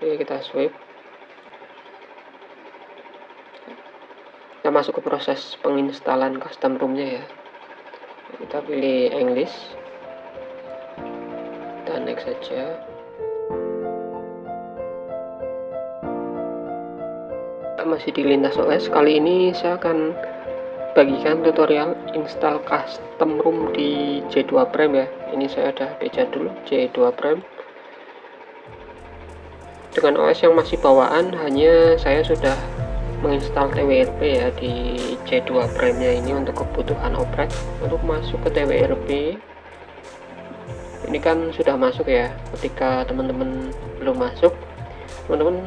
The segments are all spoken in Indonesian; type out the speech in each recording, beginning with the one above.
Oke, kita swipe. Kita masuk ke proses penginstalan custom ROM-nya ya. Kita pilih English. Kita next saja. Masih di Lintas OS. Kali ini saya akan bagikan tutorial install custom ROM di J2 Prime ya. Ini saya ada HP jadul J2 Prime. Dengan OS yang masih bawaan, hanya saya sudah menginstal TWRP ya di J2 Prime nya ini untuk kebutuhan oprek. Untuk masuk ke TWRP ini kan sudah masuk ya. Ketika teman-teman belum masuk, teman-teman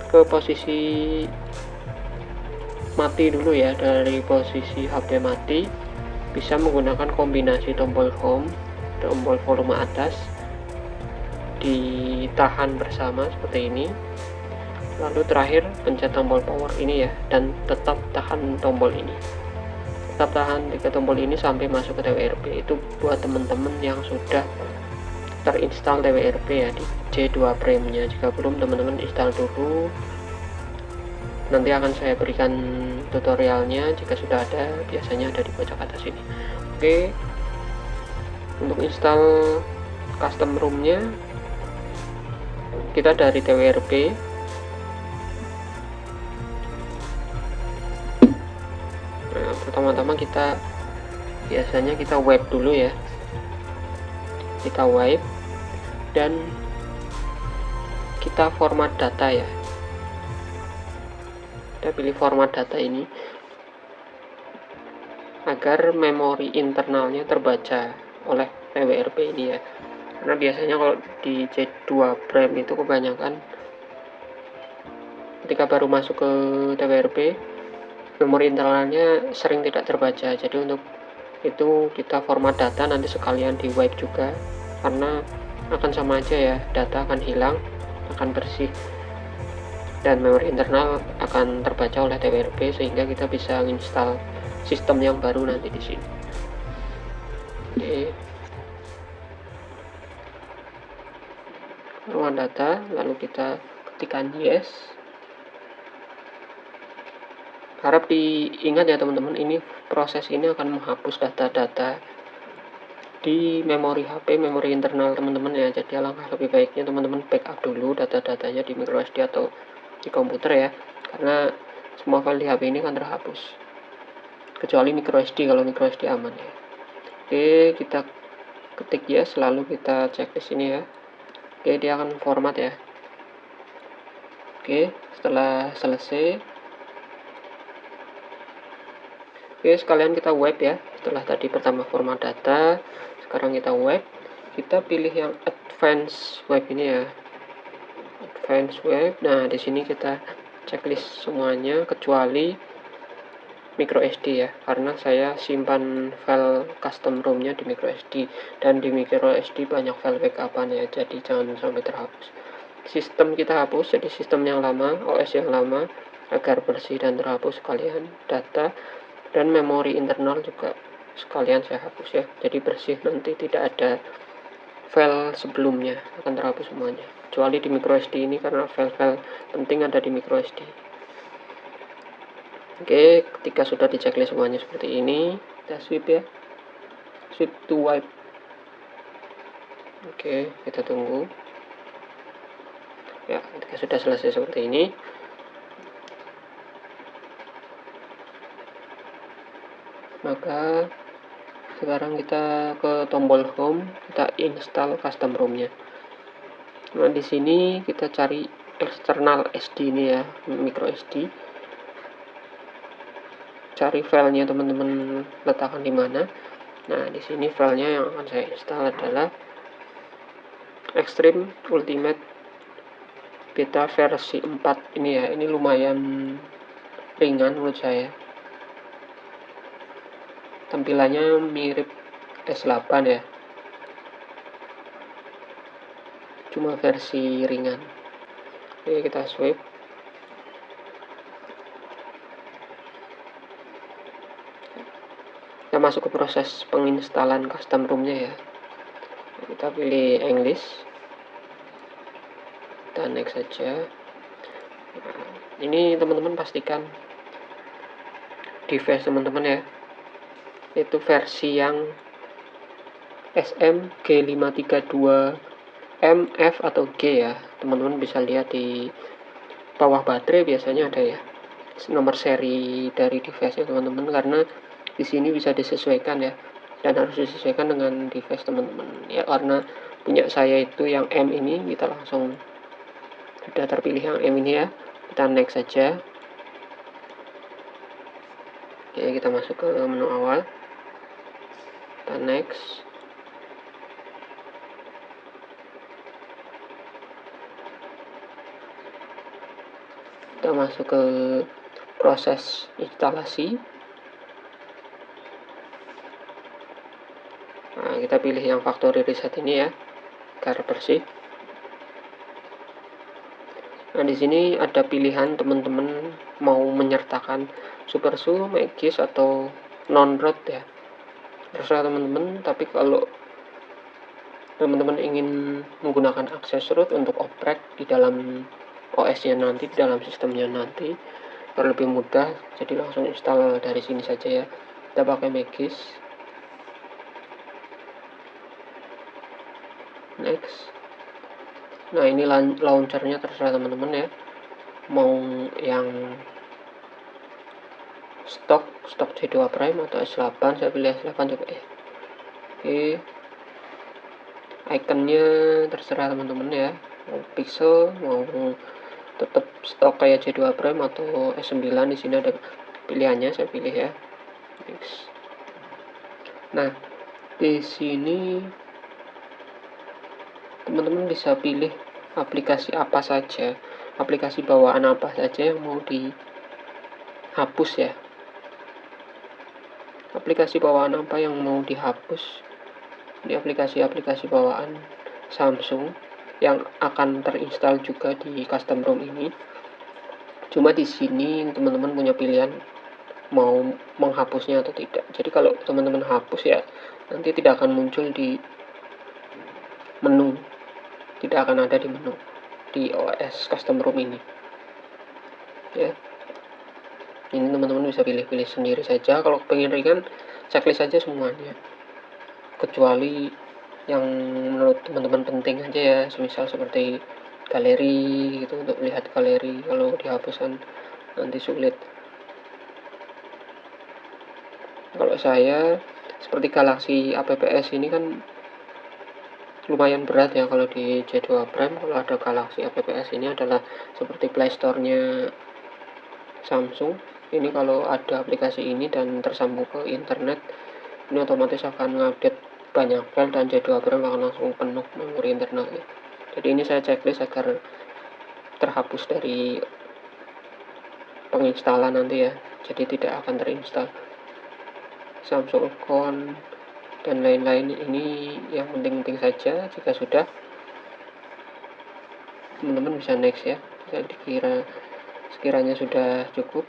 ke posisi mati dulu ya. Dari posisi HP mati bisa menggunakan kombinasi tombol home, tombol volume atas, ditahan bersama seperti ini, lalu terakhir pencet tombol power ini ya, dan tetap tahan tombol ini, tetap tahan 3 tombol ini sampai masuk ke TWRP. Itu buat teman-teman yang sudah terinstall TWRP ya di J2 Prime nya. Jika belum, teman-teman install dulu, nanti akan saya berikan tutorialnya. Jika sudah ada, biasanya ada di pojok atas ini. Oke, untuk install custom ROM nya kita dari TWRP. Nah, pertama-tama kita biasanya kita wipe dulu ya. Kita wipe dan kita format data ya. Kita pilih format data ini agar memori internalnya terbaca oleh TWRP ini ya. Karena biasanya kalau di J2 Prime itu kebanyakan ketika baru masuk ke TWRP, memori internalnya sering tidak terbaca. Jadi untuk itu kita format data, nanti sekalian di wipe juga, karena akan sama aja ya, data akan hilang, akan bersih, dan memori internal akan terbaca oleh TWRP, sehingga kita bisa install sistem yang baru nanti di sini. Oke, ruang data, lalu kita ketikkan yes. Harap diingat ya teman-teman, ini proses ini akan menghapus data-data di memori HP, memori internal teman-teman ya. Jadi alangkah lebih baiknya teman-teman backup dulu data-datanya di microSD atau di komputer ya, karena semua file di HP ini akan terhapus kecuali microSD. Kalau microSD aman ya. Oke, kita ketik yes, lalu kita cek di sini ya. Oke, dia akan format ya. Oke, setelah selesai, oke, sekalian kita wipe ya. Setelah tadi pertama format data, sekarang kita wipe. Kita pilih yang advance wipe ini ya. Advance wipe. Nah, di sini kita checklist semuanya kecuali microSD ya. Karena saya simpan file custom ROM-nya di microSD, dan di microSD banyak file backup-an ya. Jadi jangan sampai terhapus. Sistem kita hapus, jadi sistem yang lama, OS yang lama, agar bersih dan terhapus sekalian. Data dan memori internal juga sekalian saya hapus ya, jadi bersih, nanti tidak ada file sebelumnya, akan terhapus semuanya kecuali di microSD ini, karena file-file penting ada di microSD. Oke, ketika sudah di checklist semuanya seperti ini, kita sweep ya, sweep to wipe. Oke, kita tunggu ya. Ketika sudah selesai seperti ini, maka sekarang kita ke tombol home, kita install custom ROM-nya. Nah, di sini kita cari eksternal SD ini ya, micro SD. Cari filenya teman-teman letakkan di mana. Nah, di sini filenya yang akan saya install adalah Extreme Ultimate Beta versi 4 ini ya. Ini lumayan ringan menurut saya. Tampilannya mirip S8 ya, cuma versi ringan. Oke, kita swipe. Kita masuk ke proses penginstalan custom ROM-nya ya. Kita pilih English. kita next saja. Nah, ini teman-teman pastikan device teman-teman ya, itu versi yang SM-G532MF atau G ya. Teman-teman bisa lihat di bawah baterai biasanya ada ya nomor seri dari device-nya teman-teman, karena di sini bisa disesuaikan ya, dan harus disesuaikan dengan device teman-teman ya. Karena punya saya itu yang M ini, kita langsung sudah terpilih yang M ini ya, kita next saja. Oke, kita masuk ke menu awal, kita next. Kita masuk ke proses instalasi. Nah, kita pilih yang factory reset ini ya, agar bersih. Nah, di sini ada pilihan teman-teman mau menyertakan SuperSU, Magis atau non-root ya. Terserah teman-teman, tapi kalau teman-teman ingin menggunakan akses root untuk oprek di dalam OS-nya nanti, di dalam sistemnya nanti, biar lebih mudah, jadi langsung install dari sini saja ya. Kita pakai Magis. Next. Nah, ini launchernya terserah teman-teman ya, mau yang stok C2 Prime atau S8. Saya pilih S8 coba ya. Oke, ikonnya terserah teman-teman ya, mau pixel, mau tetap stok kayak C2 Prime atau S9. Di sini ada pilihannya, saya pilih ya. Next. Nah, di sini teman-teman bisa pilih aplikasi apa saja, aplikasi bawaan apa saja yang mau dihapus ya. Aplikasi bawaan apa yang mau dihapus? Ini aplikasi-aplikasi bawaan Samsung yang akan terinstall juga di custom ROM ini. Cuma di sini teman-teman punya pilihan mau menghapusnya atau tidak. Jadi kalau teman-teman hapus ya, nanti tidak akan muncul di menu, tidak akan ada di menu di OS custom ROM ini ya. Ini teman-teman bisa pilih-pilih sendiri saja. Kalau pengen ringan, checklist saja semuanya, kecuali yang menurut teman-teman penting aja ya, semisal seperti galeri gitu, untuk lihat galeri. Kalau dihapuskan nanti sulit. Kalau saya seperti Galaxy APPS ini kan lumayan berat ya kalau di C2 Prime. Kalau ada Galaxy APPS ini adalah seperti Playstore-nya Samsung. Ini kalau ada aplikasi ini dan tersambung ke internet, ini otomatis akan ngupdate banyak file dan C2 Prime akan langsung penuh memori internalnya. Jadi ini saya checklist agar terhapus dari penginstalan nanti ya, jadi tidak akan terinstall Samsung Account dan lain-lain. Ini yang penting-penting saja. Jika sudah, teman-teman bisa next ya. Saya sekiranya sudah cukup.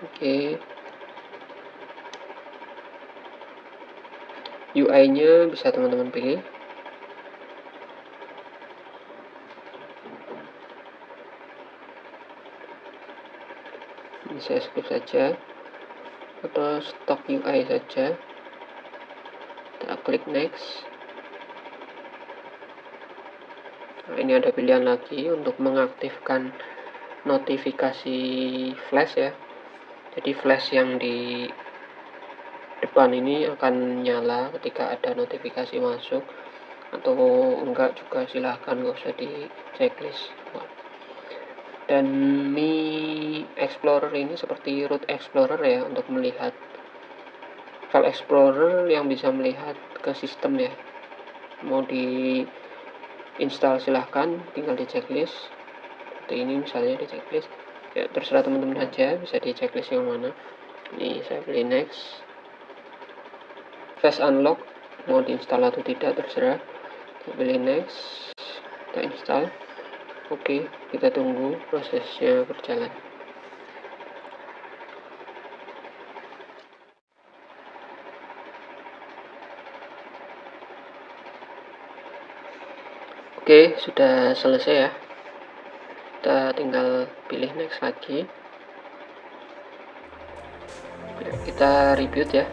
Oke, UI-nya bisa teman-teman pilih. Ini saya skip saja, atau stock UI saja. Kita klik next. Nah, ini ada pilihan lagi untuk mengaktifkan notifikasi flash ya. Jadi flash yang di depan ini akan nyala ketika ada notifikasi masuk, atau enggak juga silahkan, nggak usah di checklist. Dan Mi Explorer ini seperti Root Explorer ya, untuk melihat file Explorer yang bisa melihat ke sistem ya. Mau di install silahkan, tinggal di checklist. Seperti ini misalnya di checklist ya, terserah teman-teman aja bisa di checklist yang mana. Ini saya pilih next. Flash unlock mau diinstal atau tidak terserah, kita pilih next, kita install. Oke, kita tunggu prosesnya berjalan. Oke, sudah selesai ya. Kita tinggal pilih next lagi. Kita reboot ya.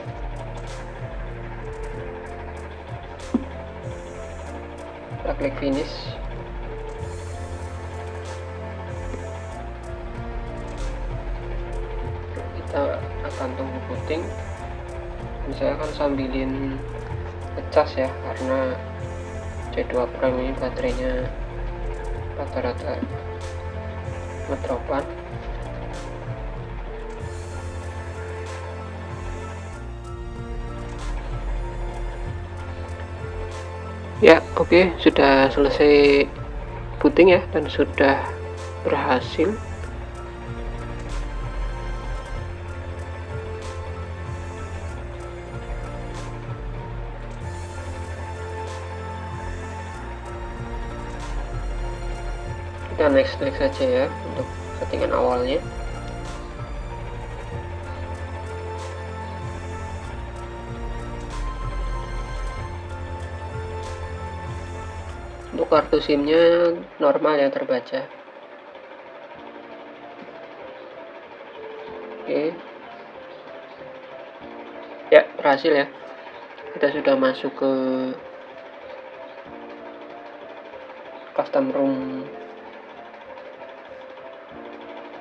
Kita klik finish. Kita akan tunggu booting. Dan saya akan sambilin ngecas ya, karena C2 Prime ini baterainya rata-rata ngedropan. Ya, oke, sudah selesai booting ya, dan sudah berhasil. Kita next saja ya untuk settingan awalnya. Untuk kartu SIM-nya normal ya, terbaca. Oke. Ya, berhasil ya. Kita sudah masuk ke custom room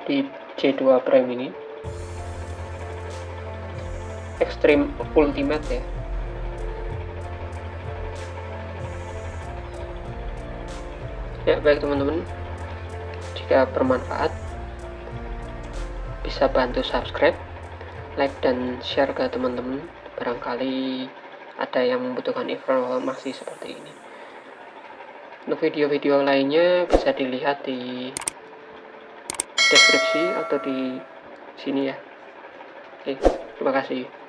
di C2 Prime ini. Extreme Ultimate ya. Ya, baik teman-teman, jika bermanfaat bisa bantu subscribe, like, dan share ke teman-teman. Barangkali ada yang membutuhkan informasi seperti ini. Untuk video-video lainnya bisa dilihat di deskripsi atau di sini ya. Oke, terima kasih.